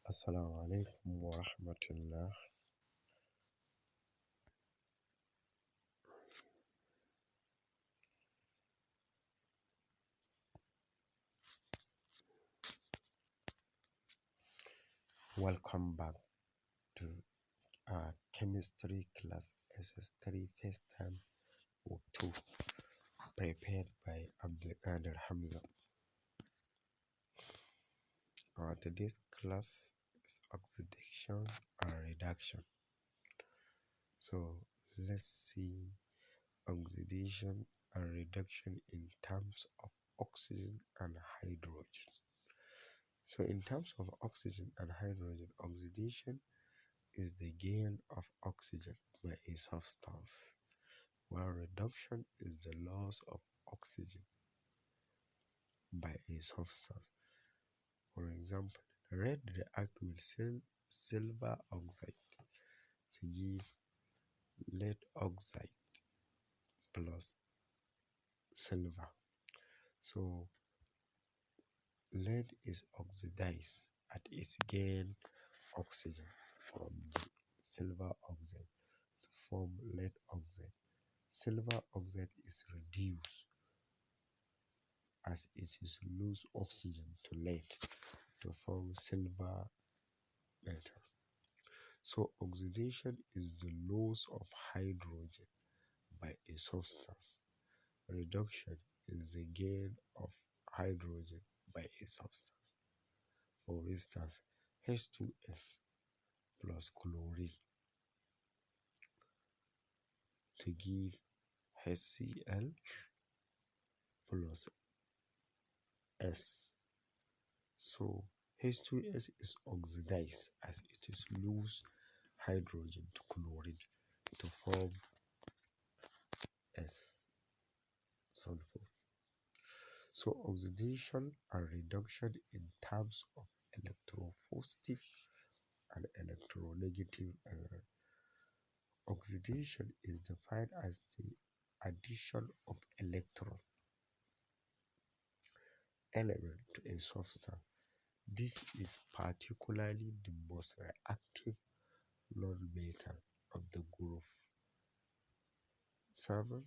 Assalamu alaikum wa rahmatullah. Welcome back to our chemistry class SS3 first time book 2 prepared by Abdul Hamza. Today's class is oxidation and reduction. So let's see oxidation and reduction in terms of oxygen and hydrogen. So in terms of oxygen and hydrogen, oxidation is the gain of oxygen by a substance, while reduction is the loss of oxygen by a substance. For example, red react with silver oxide to give lead oxide plus silver. So lead is oxidized at its gain oxygen from the silver oxide to form lead oxide. Silver oxide is reduced as it is lose oxygen to lead to form silver metal. So oxidation is the loss of hydrogen by a substance. Reduction is the gain of hydrogen by a substance. For instance, H2S plus chlorine to give HCl plus S. So H2S is oxidized as it is lose hydrogen to chlorine to form S sulfur. So oxidation and reduction in terms of electropositive and electronegative error. Oxidation is defined as the addition of electron element to a substance. This is particularly the most reactive non-metal of the group 7.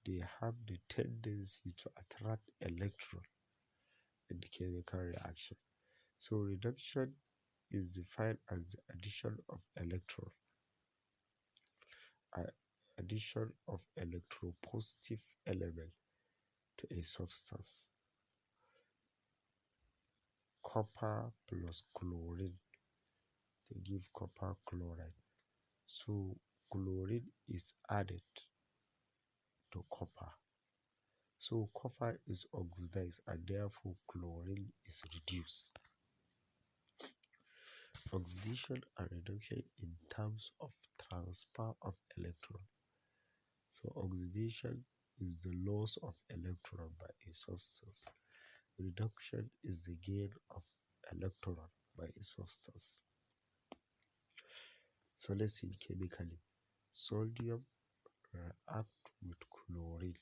They have the tendency to attract electrons in the chemical reaction. So reduction is defined as the addition of electropositive element to a substance. Copper plus chlorine to give copper chloride. So chlorine is added to copper. So copper is oxidized and therefore chlorine is reduced. Oxidation and reduction in terms of transfer of electron. So oxidation is the loss of electron by a substance. Reduction is the gain of electron by a substance. So let's see chemically. Sodium react with chlorine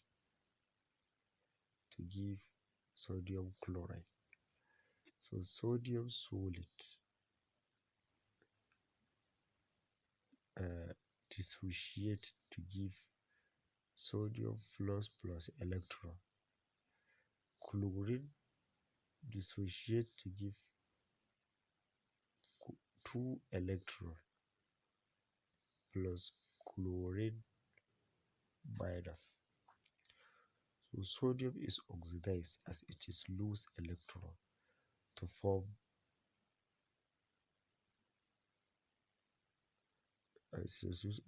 to give sodium chloride. So sodium solid dissociate to give sodium plus electron. Chlorine dissociate to give 2 electron plus chlorine minus. So sodium is oxidized as it is lose electron to form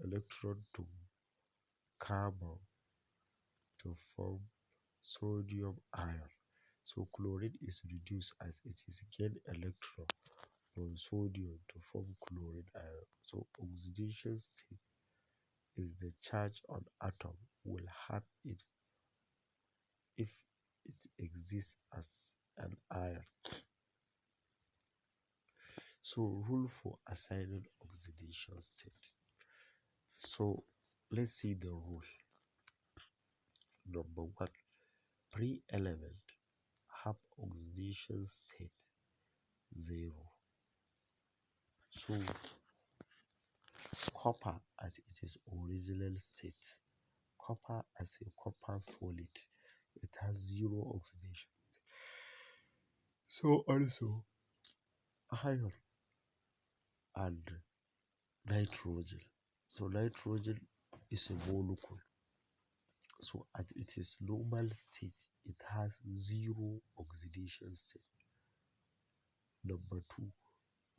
electron to carbon to form sodium ion. So chlorine is reduced as it is gain electron from sodium to form chlorine ion. So oxidation state is the charge on atom will have it if it exists as an ion. So rule for assigning oxidation state. So let's see the rule. Number 1, pre-element have oxidation state 0. So copper at its original state, copper as a copper solid, it has 0 oxidation. So also iron and nitrogen. So nitrogen is a molecule. So at its normal state, it has 0 oxidation state. Number 2,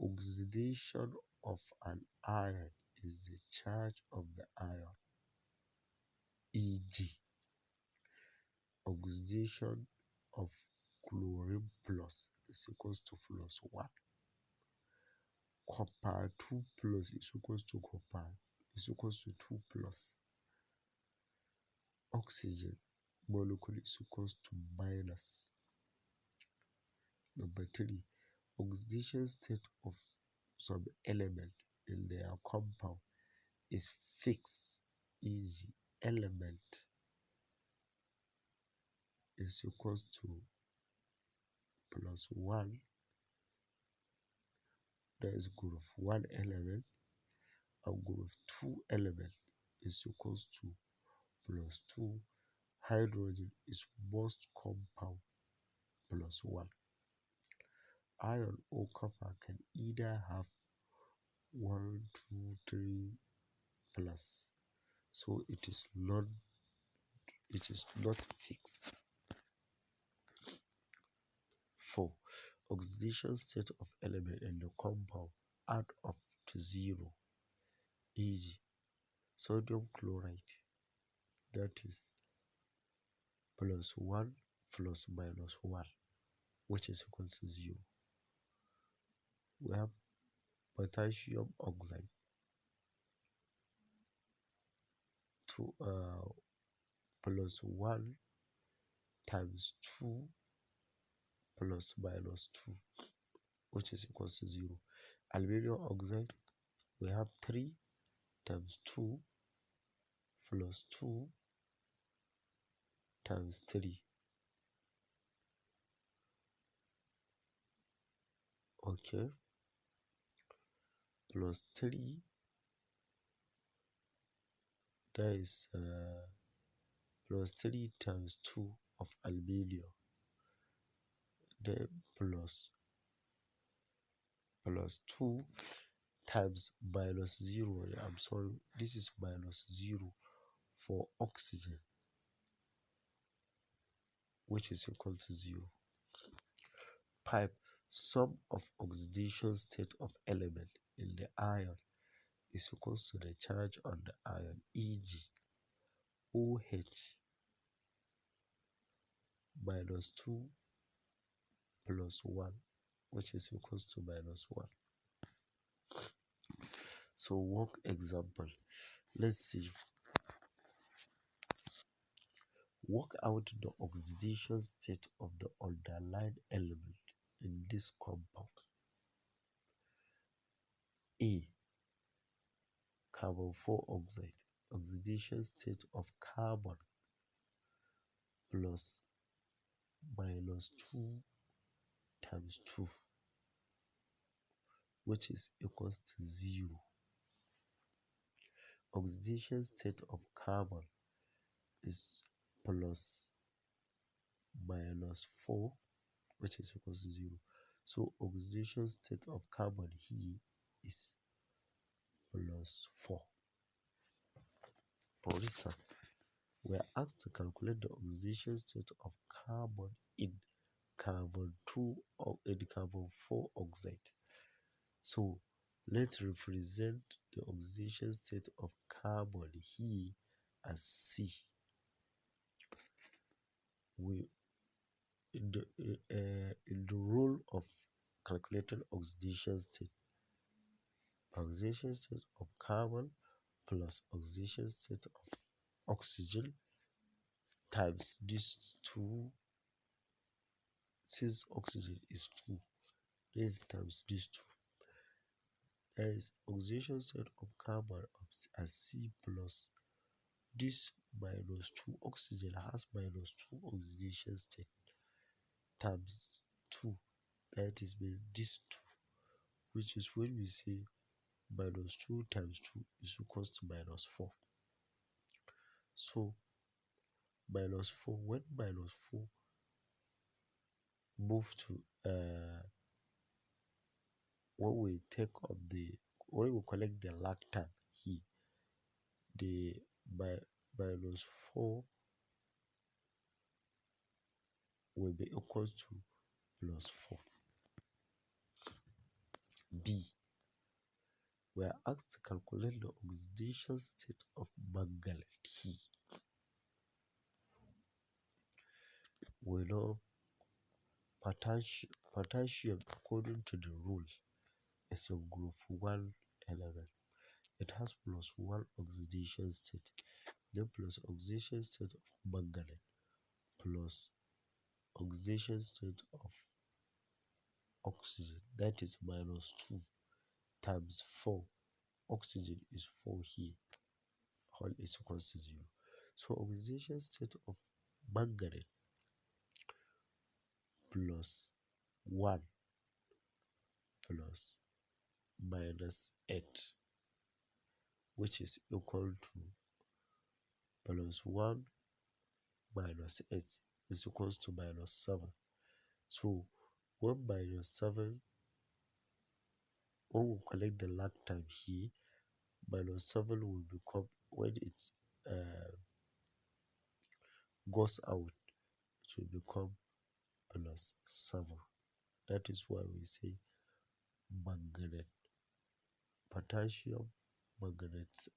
oxidation of an ion is the charge of the ion, e.g. oxidation of chlorine plus is equals to +1. Copper 2 plus is equals to copper is equals to 2 plus. Oxygen molecule is equals to minus. Number 3, oxidation state of some element in their compound is fixed, e.g. element is equals to +1, that is group 1 element, and group 2 element is equals to +2. Hydrogen is most compound +1. Iron or copper can either have 1, 2, 3 plus. So it is not fixed. 4, oxidation state of element in the compound add up to 0, e.g. sodium chloride, that is +1 plus -1, which is equal to 0. We have potassium oxide to +1 times 2 plus -2, which is equal to 0. Aluminium oxide, we have 3 times 2 plus 2 times 3. Okay, plus 3, that is plus 3 times 2 of aluminium, then plus 2 times -0. I'm sorry, this is -0 for oxygen, which is equal to 0. 5, sum of oxidation state of element in the ion is equals to the charge on the ion, e.g. OH -2 plus 1, which is equals to -1. So work example. Let's see. Work out the oxidation state of the underlying element in this compound. A. Carbon 4 oxide. Oxidation state of carbon plus -2 times 2, which is equals to 0. Oxidation state of carbon is plus -4, which is equals to 0. So oxidation state of carbon here is +4. For instance, we are asked to calculate the oxidation state of carbon in carbon 2 or in carbon 4 oxide. So let's represent the oxidation state of carbon here as C. We in the role of calculating oxidation state of carbon plus oxidation state of oxygen times these two, since oxygen is 2, this times these 2. There is oxidation state of carbon as C plus this -2. Oxygen has -2 oxidation state times 2. That is mean this 2, which is when we say minus 2 times 2 is equals to minus 4. So minus 4, when minus 4 move to when we take up the when we collect the lactam here, the minus 4 will be equals to plus 4. B. We are asked to calculate the oxidation state of manganese here. We know potassium according to the rule is a group 1 element. It has plus 1 oxidation state. Then plus oxidation state of manganese plus oxidation state of oxygen, that is minus 2 times 4. Oxygen is 4 here, all is equals to 0. So oxidation state of manganese plus 1 plus minus 8, which is equal to plus 1 minus 8 is equals to minus 7. So 1 minus 7, when we collect the lactam here, minus 7 will become, when it goes out, it will become plus 7. That is why we say manganese, potassium, manganese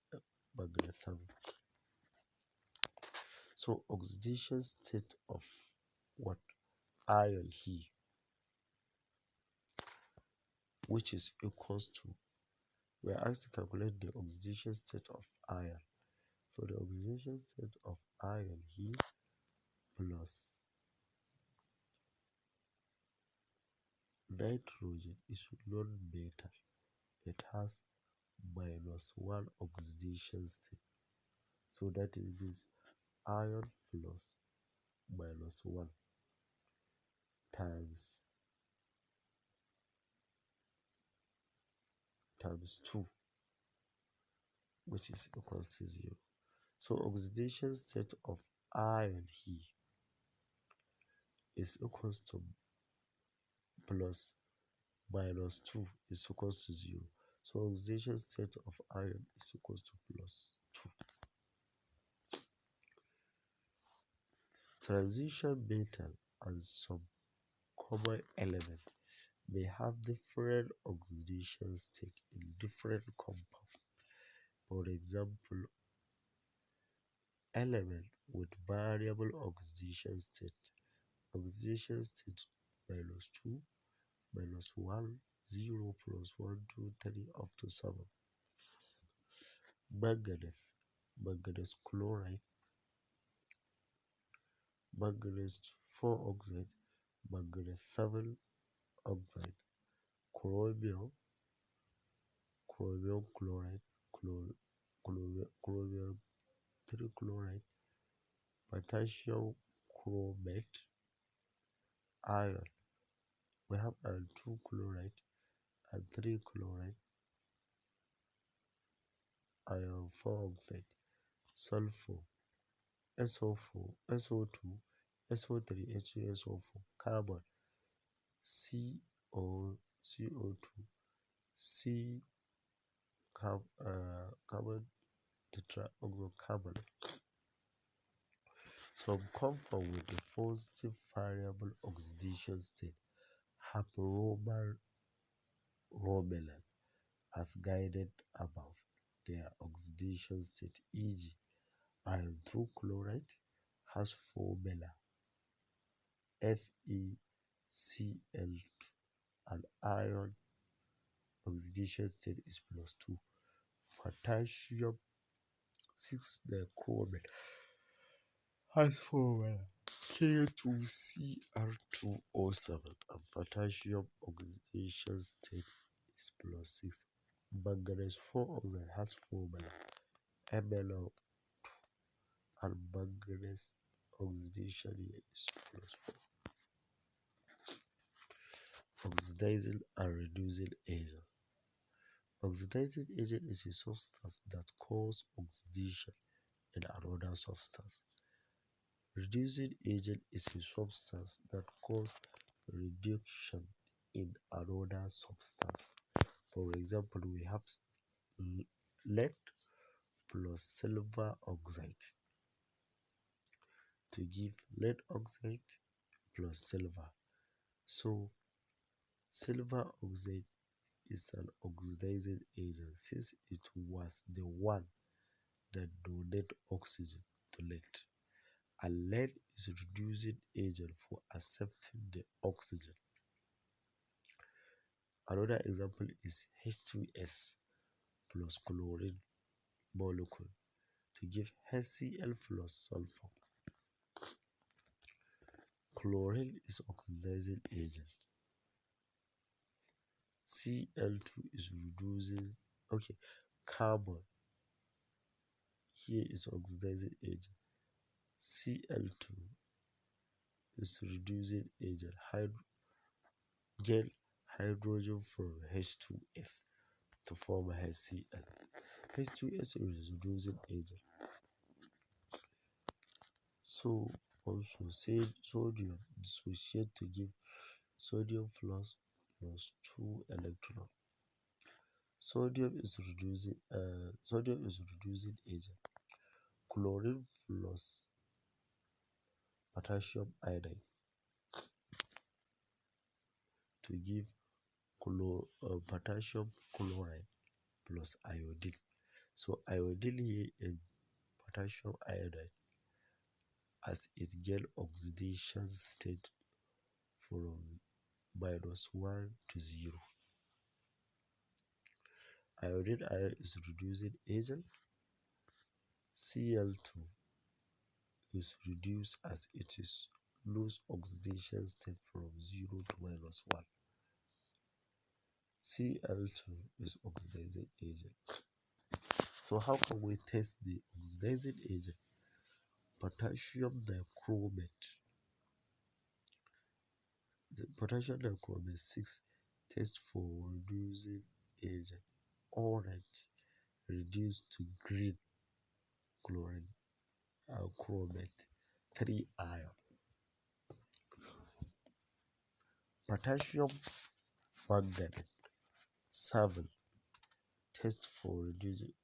7. So oxidation state of what? Iron here, which is equals to, we are asked to calculate the oxidation state of iron. So the oxidation state of iron here plus nitrogen is non-metal. It has minus 1 oxidation state. So that is iron plus minus 1 times 2, which is equals to 0. So oxidation state of iron here is equals to plus minus 2 is equals to 0. So oxidation state of iron is equals to plus 2. Transition metal and some common element may have different oxidation state in different compounds. For example, element with variable oxidation state. Oxidation state minus 2, minus 1, 0, plus 1, 2, 3, up to 7. Manganese chloride, manganese 4 oxide, manganese 7 oxide, chromium chloride, chromium 3 chloride, potassium chromate, iron. We have iron 2 chloride and 3 chloride, iron 4 oxide, sulfur, SO4, SO2, SO3, H2SO4, carbon, CO2, C carbon tetrahydrocarbon. Some compound with a positive variable oxidation state have Roman Romelan as guided above their oxidation state, e.g. iron 2 chloride has formula FeCl2 and iron oxidation state is plus 2. Potassium 6 dichromate has formula K2Cr2O7 and potassium oxidation state is plus 6. Manganese 4 oxide has formula MnO2 and manganese oxidation here is plus 4. Oxidizing and reducing agent. Oxidizing agent is a substance that causes oxidation in another substance. Reducing agent is a substance that causes reduction in another substance. For example, we have lead plus silver oxide to give lead oxide plus silver. So silver oxide is an oxidizing agent since it was the one that donate oxygen to lead. And lead is a reducing agent for accepting the oxygen. Another example is H2S plus chlorine molecule to give HCl plus sulfur. Chlorine is oxidizing agent. Cl2 is reducing, carbon here is oxidizing agent. Cl2 is reducing agent. Get hydrogen from H2S to form HCl. H2S is reducing agent. So also sodium dissociate to give sodium plus 2 electron. Sodium is reducing agent. Chlorine plus potassium iodide to give potassium chloride plus iodine. So iodine here in potassium iodide as it get oxidation state from -1 to 0. Iodine ion is reducing agent. Cl2 is reduced as it is lose oxidation state from 0 to -1. Cl2 is oxidizing agent. So how can we test the oxidizing agent? Potassium dichromate. The potassium dichromate 6 test for reducing agent. Orange reduced to green chlorine chromate 3 ion. Potassium manganate 7 test for reducing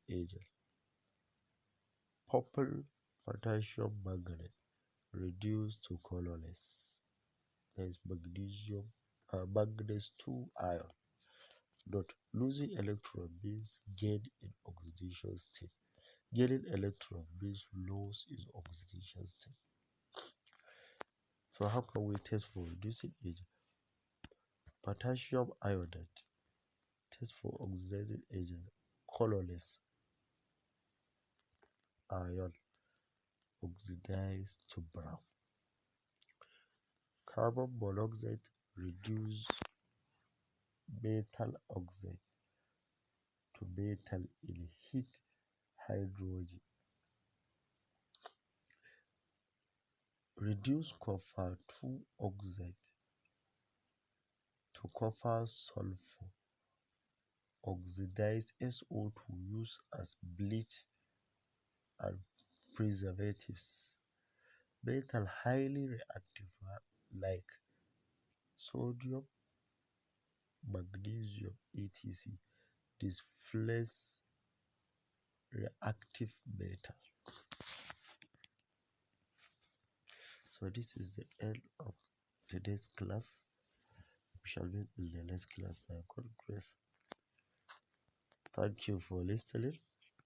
agent. Purple potassium manganate reduced to colorless. There is manganese 2 ion. Not losing electron means gain in oxidation state. Gaining electron means loss in oxidation state. So how can we test for reducing agent? Potassium iodide test for oxidizing agent. Colorless ion oxidize to brown. Carbon monoxide reduce metal oxide to metal in heat hydrogen. Reduce copper 2 oxide to copper sulfur. Oxidize SO2 used as bleach and preservatives. Metal highly reactive like sodium, magnesium, etc. Displace reactive metal. So this is the end of today's class. We shall meet in the next class by God's grace. Thank you for listening.